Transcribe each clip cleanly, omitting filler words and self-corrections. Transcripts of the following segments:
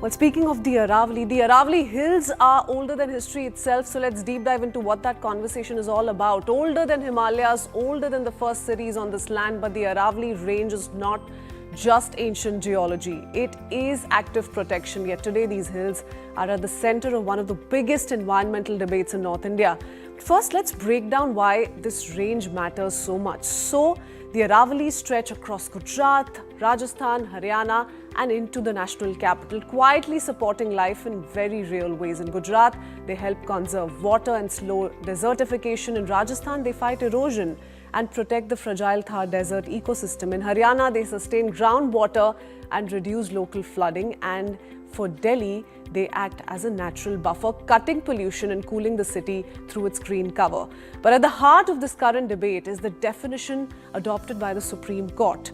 Well, speaking of the Aravalli Hills are older than history itself. So let's deep dive into what that conversation is all about. Older than Himalayas, older than the first cities on this land, but the Aravalli range is not just ancient geology. It is active protection. Yet today these hills are at the center of one of the biggest environmental debates in North India. But first, let's break down why this range matters so much. So, the Aravalli stretch across Gujarat, Rajasthan, Haryana and into the national capital, quietly supporting life in very real ways. In Gujarat, they help conserve water and slow desertification. In Rajasthan, they fight erosion and protect the fragile Thar desert ecosystem. In Haryana, they sustain groundwater and reduce local flooding. And for Delhi, they act as a natural buffer, cutting pollution and cooling the city through its green cover. But at the heart of this current debate is the definition adopted by the Supreme Court.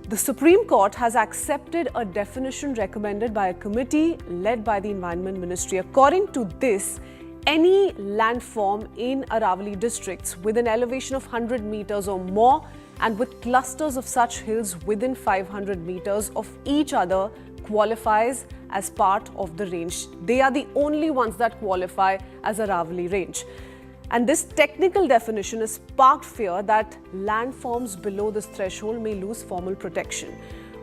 The Supreme Court has accepted a definition recommended by a committee led by the Environment Ministry. According to this, any landform in Aravalli districts with an elevation of 100 meters or more and with clusters of such hills within 500 meters of each other qualifies as part of the range. They are the only ones that qualify as Aravalli range. And this technical definition has sparked fear that landforms below this threshold may lose formal protection.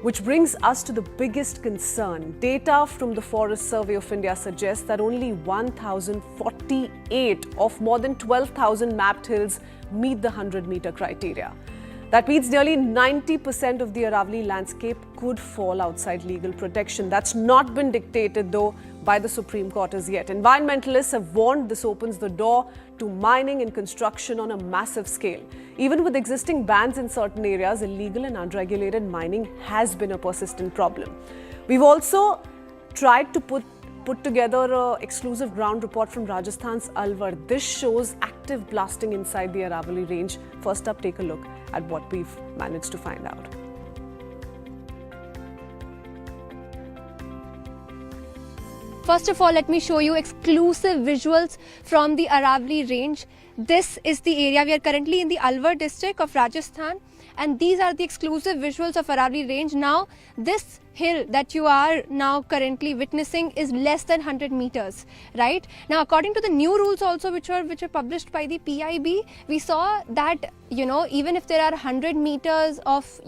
Which brings us to the biggest concern. Data from the Forest Survey of India suggests that only 1,048 of more than 12,000 mapped hills meet the 100-meter criteria. That means nearly 90% of the Aravalli landscape could fall outside legal protection. That's not been dictated, though, by the Supreme Court as yet. Environmentalists have warned this opens the door to mining and construction on a massive scale. Even with existing bans in certain areas, illegal and unregulated mining has been a persistent problem. We've also tried to put together an exclusive ground report from Rajasthan's Alwar. This shows active blasting inside the Aravalli range. First up, take a look at what we've managed to find out. First of all, let me show you exclusive visuals from the Aravalli range. This is the area. We are currently in the Alwar district of Rajasthan, and these are the exclusive visuals of Aravalli range. Now, this hill that you are now currently witnessing is less than 100 meters, right? Now, according to the new rules also which were published by the PIB, we saw that, even if there are 100 meters of,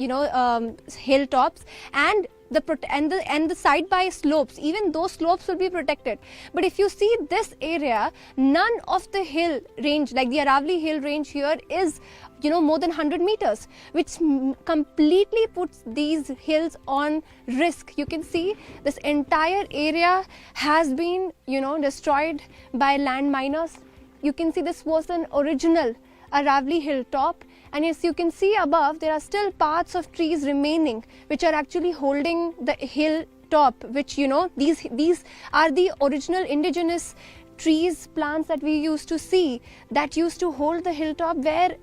hilltops and the side by slopes, even those slopes will be protected. But if you see this area, none of the hill range, like the Aravalli hill range here, is more than 100 meters, which completely puts these hills on risk. You can see this entire area has been destroyed by land miners. You can see this was an original Aravalli hilltop, and as you can see above, there are still parts of trees remaining which are actually holding the hilltop, which these are the original indigenous trees, plants that we used to see that used to hold the hilltop, where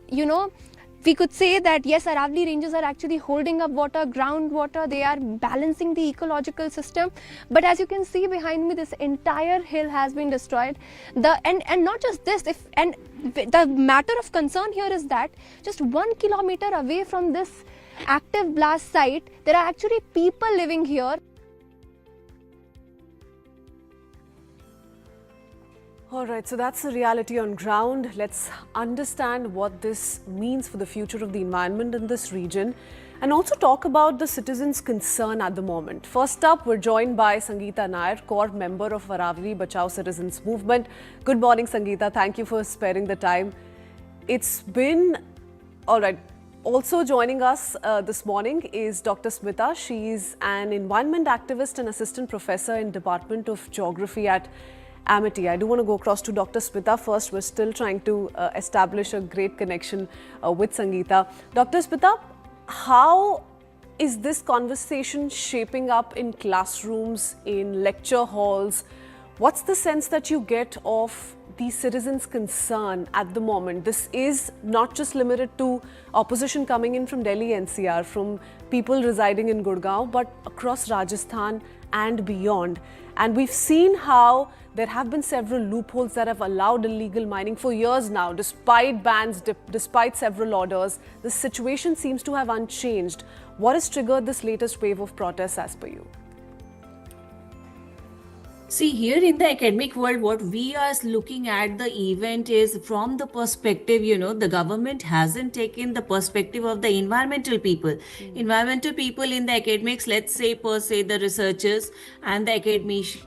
we could say that yes, Aravalli ranges are actually holding up water, groundwater, they are balancing the ecological system. But as you can see behind me, this entire hill has been destroyed. And not just this, the matter of concern here is that just 1 kilometer away from this active blast site, there are actually people living here. All right, so that's the reality on ground. Let's understand what this means for the future of the environment in this region and also talk about the citizens' concern at the moment. First up, we're joined by Sangeeta Nair, core member of Aravalli Bachao Citizens Movement. Good morning, Sangeeta. Thank you for sparing the time. It's been all right. Also joining us this morning is Dr. Smita. She's an environment activist and assistant professor in Department of Geography at Amity. I do want to go across to Dr. Smita first. We're still trying to establish a great connection with Sangeeta. Dr. Smita, how is this conversation shaping up in classrooms, in lecture halls? What's the sense that you get of the citizens' concern at the moment? This is not just limited to opposition coming in from Delhi NCR, from people residing in Gurgaon, but across Rajasthan and beyond. And we've seen how there have been several loopholes that have allowed illegal mining for years now. Despite bans, despite several orders, the situation seems to have unchanged. What has triggered this latest wave of protests as per you? See, here in the academic world, what we are looking at the event is from the perspective, the government hasn't taken the perspective of the environmental people. Environmental people in the academics, let's say, per se, the researchers and the academicians,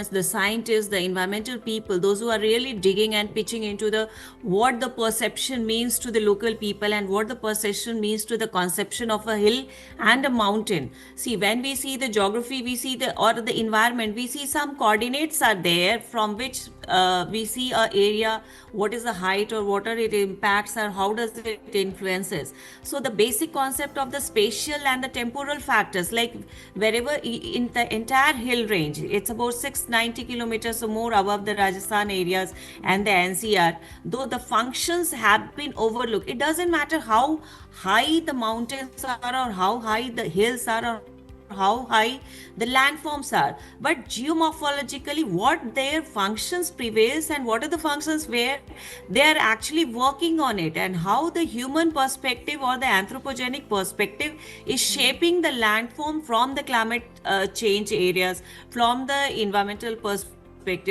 the scientists, the environmental people, those who are really digging and pitching into the what the perception means to the local people and what the perception means to the conception of a hill and a mountain. See, when we see the geography, we see the environment, we see some coordinates are there from which we see a area, what is the height or what are it impacts or how does it influences. So the basic concept of the spatial and the temporal factors, like wherever in the entire hill range, it's about 690 kilometers or more above the Rajasthan areas and the NCR, though the functions have been overlooked. It doesn't matter how high the mountains are or how high the hills are or how high the landforms are, but geomorphologically what their functions prevails and what are the functions where they are actually working on it, and how the human perspective or the anthropogenic perspective is shaping the landform from the climate change areas, from the environmental perspective,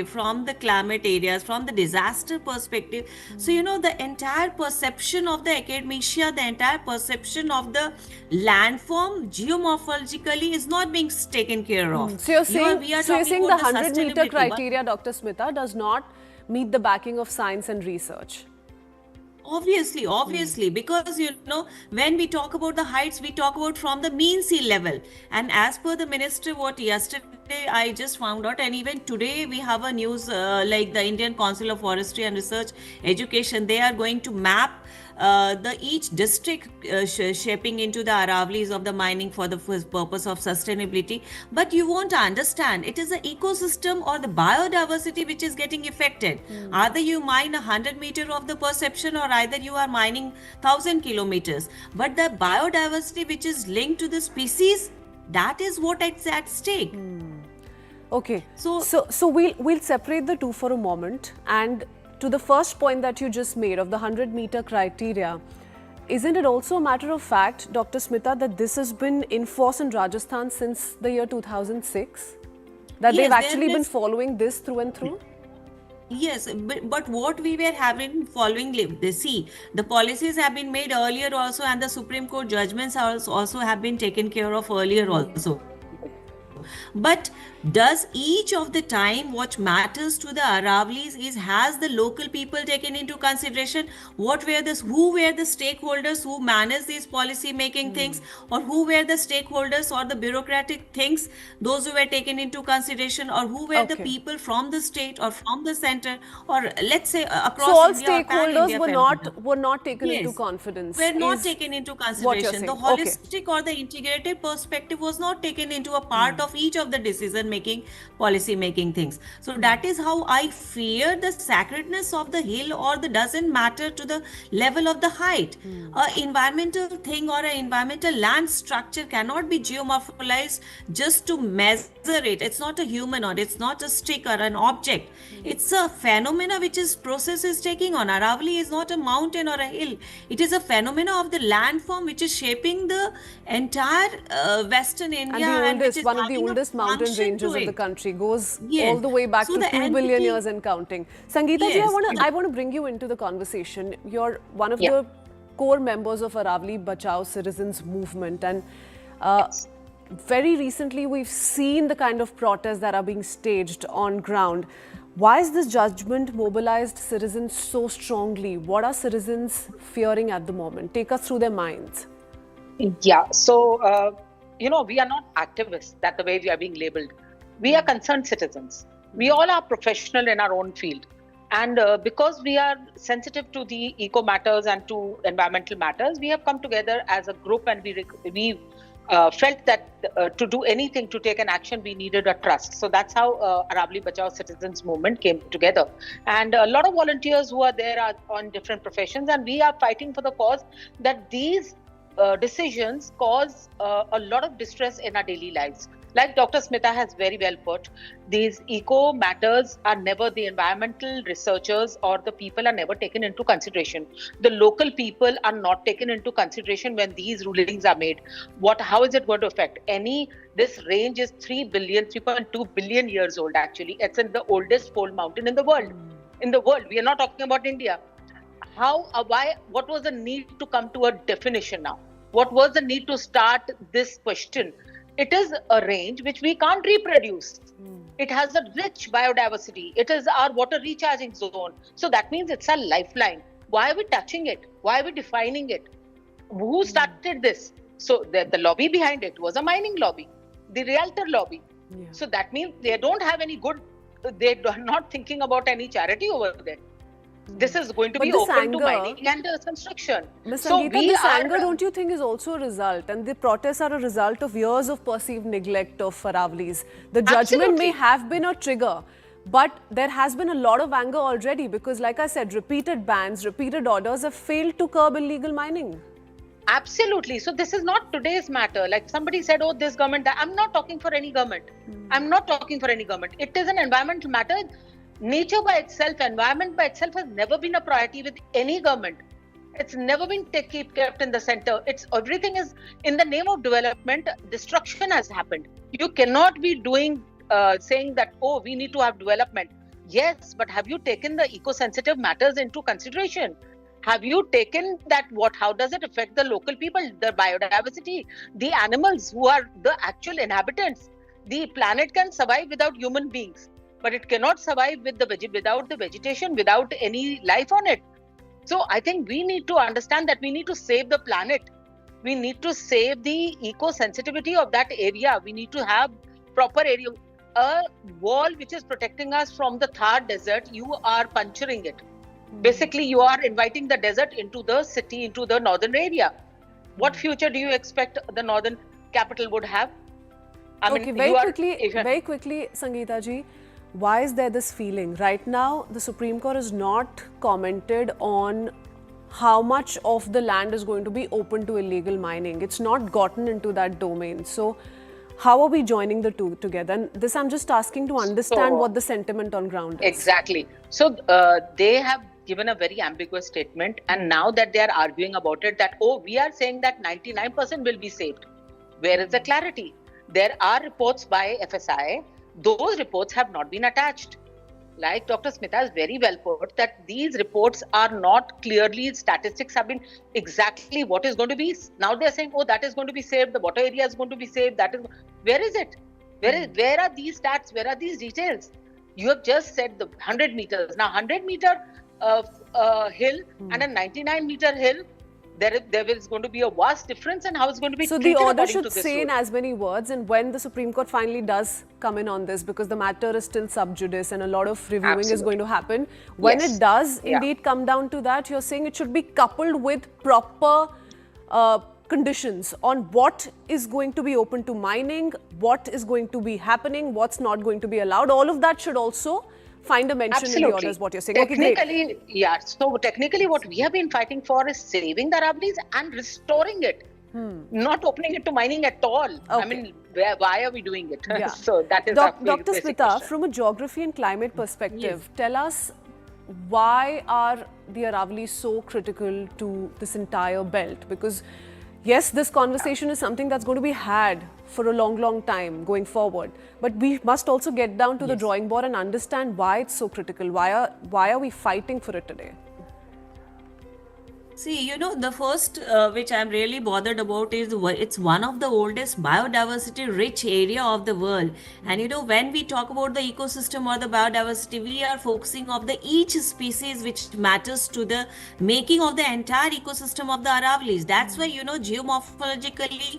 from the climate areas, from the disaster perspective. So, the entire perception of the academia, the entire perception of the landform geomorphologically is not being taken care of. So you're saying, We are so you're talking saying the about 100-meter sustainability, but criteria, Dr. Smita, does not meet the backing of science and research. Obviously, because when we talk about the heights, we talk about from the mean sea level. And as per the minister, what yesterday I just found out, and even today we have a news like the Indian Council of Forestry and Research Education, they are going to map the each district shaping into the Aravali's of the mining for the purpose of sustainability. But you won't understand, it is the ecosystem or the biodiversity which is getting affected. Either you mine 100 meter of the perception or either you are mining 1000 kilometers. But the biodiversity which is linked to the species, that is what is at stake. Okay. So- So we'll separate the two for a moment. And to the first point that you just made of the 100-meter criteria, isn't it also a matter of fact, Dr. Smita, that this has been in force in Rajasthan since the year 2006? That Yes, they've there actually been is- following this through and through? Yes, but what we were having following, see, the policies have been made earlier also, and the Supreme Court judgments also have been taken care of earlier also. But does each of the time what matters to the Aravali's is, has the local people taken into consideration? Who were the stakeholders who manage these policy making things, or who were the stakeholders or the bureaucratic things, those who were taken into consideration, or who were the Okay. people from the state or from the center, or let's say across So all India or stakeholders pan-India were not taken into Yes. consideration. Were not is taken into what you're consideration. The saying. Okay. holistic or the integrated perspective was not taken into a part of each of the decision making, policy making things. So that is how I fear the sacredness of the hill, or the doesn't matter to the level of the height. A environmental thing or an environmental land structure cannot be geomorphalized just to measure it. It's not a human, or it's not a stick or an object. It's a phenomena which is process is taking on. Aravali is not a mountain or a hill. It is a phenomena of the landform which is shaping the entire Western India, And the which is one of the having a oldest mountain function ranges to of the it. country, goes Yes. all the way back So to the 2 billion entity- years and counting. Sangeeta ji, Yes. I want to bring you into the conversation. You're one of Yeah. the core members of Aravali Bachao Citizens Movement, and very recently we've seen the kind of protests that are being staged on ground. Why is this judgment mobilized citizens so strongly? What are citizens fearing at the moment? Take us through their minds. Yeah, so, we are not activists, that the way we are being labeled. We are concerned citizens. We all are professional in our own field. And because we are sensitive to the eco matters and to environmental matters, we have come together as a group, and we felt that to do anything, to take an action, we needed a trust. So that's how Aravali Bachao Citizens Movement came together. And a lot of volunteers who are there are on different professions, and we are fighting for the cause that these decisions cause a lot of distress in our daily lives. Like Dr. Smita has very well put, these eco matters are never, the environmental researchers or the people are never taken into consideration. The local people are not taken into consideration when these rulings are made. How is it going to affect this range is 3.2 billion years old actually. It's in the oldest pole mountain in the world. In the world, we are not talking about India. What was the need to come to a definition now? What was the need to start this question? It is a range which we can't reproduce. It has a rich biodiversity. It is our water recharging zone. So that means it's a lifeline. Why are we touching it? Why are we defining it? Who started this? So the lobby behind it was a mining lobby, the realtor lobby. Yeah. So that means they don't have any good, they are not thinking about any charity over there. This is going to But be this open to anger- mining and construction. Ms. So Sangeeta, we this are, anger, don't you think, is also a result? And the protests are a result of years of perceived neglect of Aravali's. The judgment may Absolutely. have been a trigger, but there has been a lot of anger already because, like I said, repeated bans, repeated orders have failed to curb illegal mining. Absolutely. So this is not today's matter. Like somebody said, oh, this government, I'm not talking for any government. I'm not talking for any government. It is an environmental matter. Nature by itself, environment by itself has never been a priority with any government. It's never been kept in the center. Everything is in the name of development. Destruction has happened. You cannot be saying that, oh, we need to have development. Yes, but have you taken the eco-sensitive matters into consideration? Have you taken that? How does it affect the local people, the biodiversity, the animals who are the actual inhabitants? The planet can survive without human beings, but it cannot survive without the vegetation, without any life on it. So I think we need to understand that we need to save the planet. We need to save the eco-sensitivity of that area. We need to have proper area. A wall which is protecting us from the Thar desert, you are puncturing it. Basically, you are inviting the desert into the city, into the northern area. What future do you expect the northern capital would have? Okay, very quickly, Sangeeta ji, why is there this feeling? Right now, the Supreme Court has not commented on how much of the land is going to be open to illegal mining. It's not gotten into that domain. So, how are we joining the two together? And this I'm just asking to understand what the sentiment on ground is. Exactly. So, they have given a very ambiguous statement, and now that they are arguing about it, that, oh, we are saying that 99% will be saved. Where is the clarity? There are reports by FSI. Those reports have not been attached. Like Dr. Smita has very well put, that these reports are not clearly, statistics have been exactly what is going to be. Now they are saying, oh, that is going to be saved, the water area is going to be saved. Where is it? Where are these stats? Where are these details? You have just said the 100 meters. Now 100 meter hill and a 99 meter hill, there is going to be a vast difference, and how it's going to be So treated the order according should to this say in rule. as many words, and when the Supreme Court finally does come in on this, because the matter is still sub judice and a lot of reviewing is Absolutely. going to happen, when Yes. it does Yeah. indeed come down to that, you're saying it should be coupled with proper conditions on what is going to be open to mining, what is going to be happening, what's not going to be allowed. All of that should also find a mention in the order, is what you're saying. Okay, great. Technically, yeah. So technically, what we have been fighting for is saving the Aravali's and restoring it, not opening it to mining at all. I Okay. mean, why are we doing it? Yeah. So that is our Dr. basic Smita, question. from a geography and climate perspective, tell us, why are the Aravallis so critical to this entire belt? Because yes, this conversation is something that's going to be had for a long, long time going forward. But we must also get down to the drawing board and understand why it's so critical. Why are we fighting for it today? See, the first which I'm really bothered about is it's one of the oldest biodiversity rich area of the world. And when we talk about the ecosystem or the biodiversity, we are focusing on the each species which matters to the making of the entire ecosystem of the Aravallis. That's why, geomorphologically,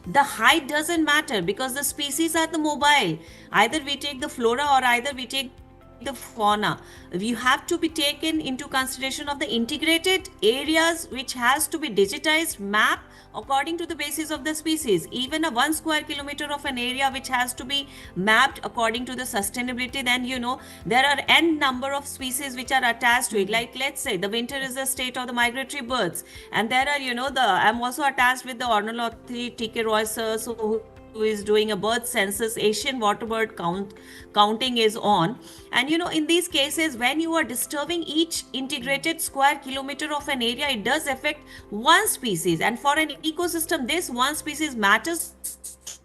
the height doesn't matter because the species are the mobile. Either we take the flora or either we take the fauna. You have to be taken into consideration of the integrated areas which has to be digitized map according to the basis of the species. Even a 1 square kilometer of an area which has to be mapped according to the sustainability, then there are n number of species which are attached to it. Like let's say the winter is the state of the migratory birds, and there are I'm also attached with the Ornithology TK Royce, so is doing a birth census. Asian waterbird counting is on. And in these cases, when you are disturbing each integrated square kilometer of an area, it does affect one species. And for an ecosystem, this one species matters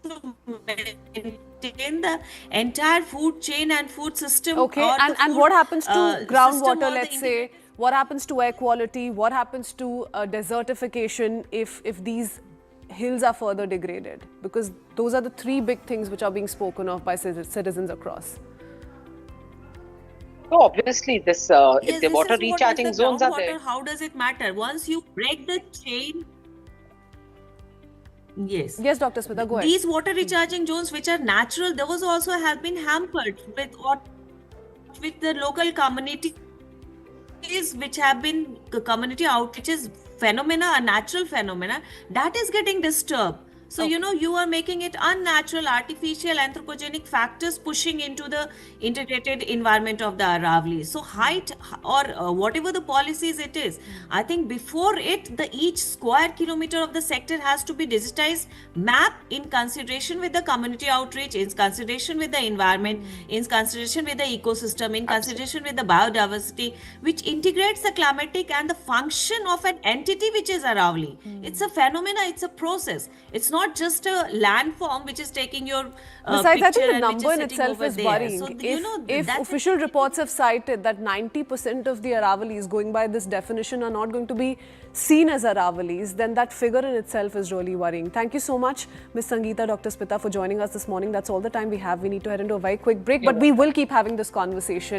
to maintain the entire food chain and food system. Okay, or the and food, what happens to system groundwater, or the let's say? What happens to air quality? What happens to desertification if these hills are further degraded? Because those are the three big things which are being spoken of by citizens across. So obviously, this Yes, if the this water is what is recharging the zones are groundwater. there. How does it matter? Once you break the chain. Yes. Yes, Dr. Smita, go ahead. These water recharging zones, which are natural, those also have been hampered with the local communities, which have been community outreaches phenomena, a natural phenomena that is getting disturbed. So you are making it unnatural, artificial, anthropogenic factors pushing into the integrated environment of the Aravali. So height or whatever the policies it is, I think before it, each square kilometer of the sector has to be digitized, map in consideration with the community outreach, in consideration with the environment, in consideration with the ecosystem, in consideration with the biodiversity, which integrates the climatic and the function of an entity which is Aravali. It's a phenomena, it's a process. It's not just a landform which is taking your Besides, I think picture the and which number is in sitting itself over is there. worrying. So, If that's official reports have cited that 90% of the Aravalis going by this definition are not going to be seen as Aravalis, then that figure in itself is really worrying. Thank you so much, Ms. Sangeeta, Dr. Smita, for joining us this morning. That's all the time we have. We need to head into a very quick break, but we will keep having this conversation.